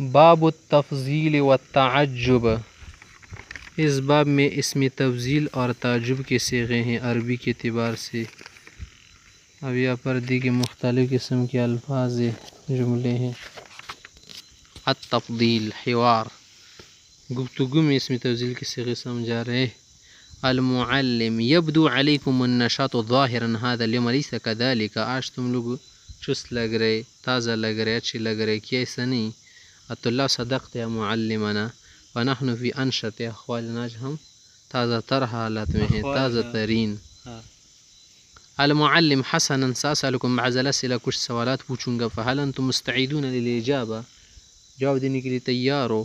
باب التفضیل والتعجب، اس باب میں اسم تفضیل اور تعجب کے صیغے ہیں عربی کے اعتبار سے۔ اب یہاں پر دیگر مختلف قسم کے الفاظ جملے ہیں۔ التفضیل حوار، گفتگو میں اسم تفضیل کے صیغے سمجھا رہے۔ المعلم، یبدو علیکم النشاط ظاہرا هذا اليوم ليس كذلك، آج تم لوگ چست لگ رہے، تازہ لگ رہے، اچھے لگ رہے، کیا ایسا نہیں؟ الطلاب صدقت یا معلمنا ونحن فی انشط احوالنا، آج ہم تازہ تر حالات میں ہیں، تازہ ترین۔ المعلم، حسنا سأسألكم بعض الأسئلة، کچھ سوالات پوچھوں گا، فهل انتم مستعدون للإجابة، جواب دینے کے لیے تیار ہو؟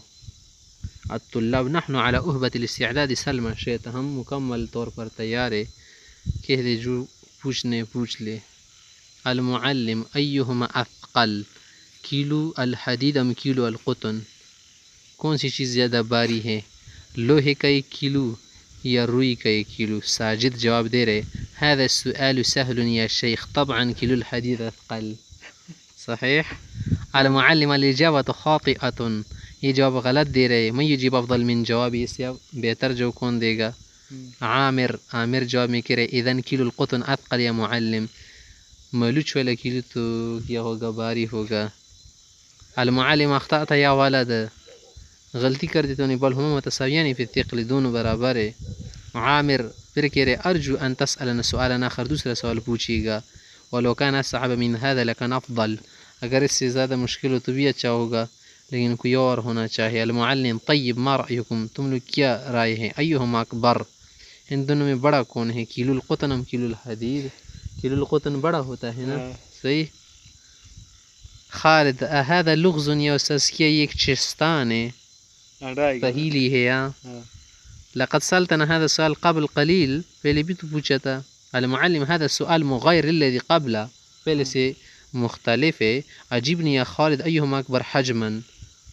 الطلاب، نحن على أهبة الاستعداد سلما شئت، ہم مکمل طور پر تیار ہے، کہہ دے جو پوچھنے پوچھ لے۔ المعلم، ایہما اثقل، کیلو الحدید ام کیلو القطن، کون سی چیز زیادہ باری ہے، لوہے کا ایک کیلو یا روئی کا ایک کیلو؟ ساجد جواب دے رہے، هذا السؤال سهل يا شيخ، طبعا كيلو الحديد أثقل، صحیح۔ المعلم، الإجابة خاطئة، یہ جواب غلط دے رہے، من يجيب افضل من جوابی، اس سے بہتر جو کون دے گا؟ عامر جواب میں کہہ رہے، اذن کیلو القطن اثقل یا معلم، ملوچ والا کیلو تو کیا ہوگا؟ باری ہوگا۔ المعلم، اخطأت یا ولد، غلطی کر دیتا نہیں، بل ہما متساویان فی الثقل، دونوں برابر ہے۔ عامر پھر کہہ رہے، ارجو ان تسألنا سؤالا آخر، دوسرا سوال پوچھیے گا، ولو كان اصعب من هذا لكان افضل، اگر اس سے زیادہ مشکل ہو تو بھی اچھا ہوگا، لیکن کوئی اور ہونا چاہیے۔ المعلم، طیب ما رأیکم، تم لوگ کیا رائے ہیں؟ ایہما اکبر، ان دونوں میں بڑا کون ہے؟ کیلو القطن ام کیلو الحدید؟ کیلو القطن بڑا ہوتا ہے نا، صحیح۔ خالد، هذا لغز یا استاذ، کیا یہ ایک چستان ہے، پہیلی ہے یا؟ لقد سألتنا هذا السؤال قبل قلیل، پہلے بھی تو پوچھا تھا۔ المعلم، هذا السؤال مغایر للذی قبل، پہلے سے مختلف ہے۔ عجیبنی یا خالد، ایہما اکبر حجما،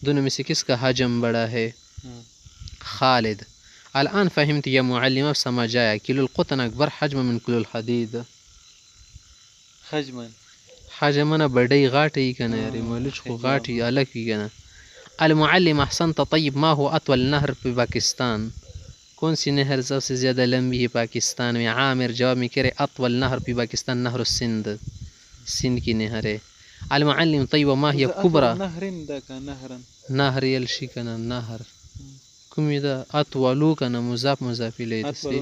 دونوں میں سے کس کا حجم بڑا ہے؟ خالد، الان فهمت یا معلم، اب سمجھ آیا، کیلو القطن اکبر حجما من کیلو الحدید، حجمنا بڑی غاٹی کنا یاری، ملوچ کو غاٹی الگ کی کنا۔ المعلم، احسنت، طیب ما هو اطول نہر پہ پاکستان، کون سی نہر سب سے زیادہ لمبی ہے پاکستان میں؟ عامر جواب میں کہہ رہے، اطول نہر پہ پاکستان نہر السندھ، سندھ کی نہر ہے۔ المعلم، طیب ما هي کبرى، نہر یلشی کنا، نہر کمی دا اطولو کنا، مضاف مضافی لید سے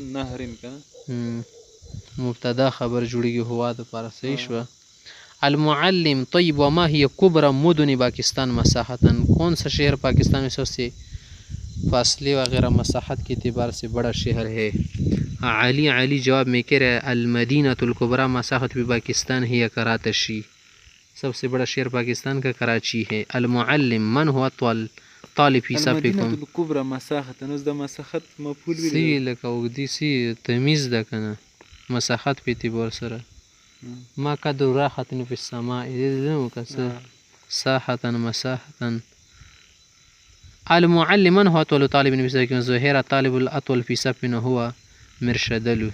مبتدا خبر جڑی گی ہوا دا پارا، صحیح شوا۔ المعلم، طیب وما هي کبرى مدن پاکستان مساحتا، کون سا شہر پاکستان میں سب سے فاصلے وغیرہ مساحت کے اعتبار سے بڑا شہر ہے؟ علی جواب میں کہہ رہا ہے، المدینۃ الکبریٰ مساحت بھی پاکستان ہے یا کراچی، سب سے بڑا شہر پاکستان کا کراچی ہے۔ المعلم، من هو اطول طالب فی صفکم، الکبریٰ مساحت، نوز دا مساحت مفعول بھی سی لکا اگدی سی تمیز دا کنا، مساحت پہ اعتبار سرا، ما قدر راحت فی السماء، دنو کسا ساحتا مساحتا۔ المعلم، من هو اطول طالب فی صفکم، زہیرہ طالب الاطول فی صفنا هو مرشدلو۔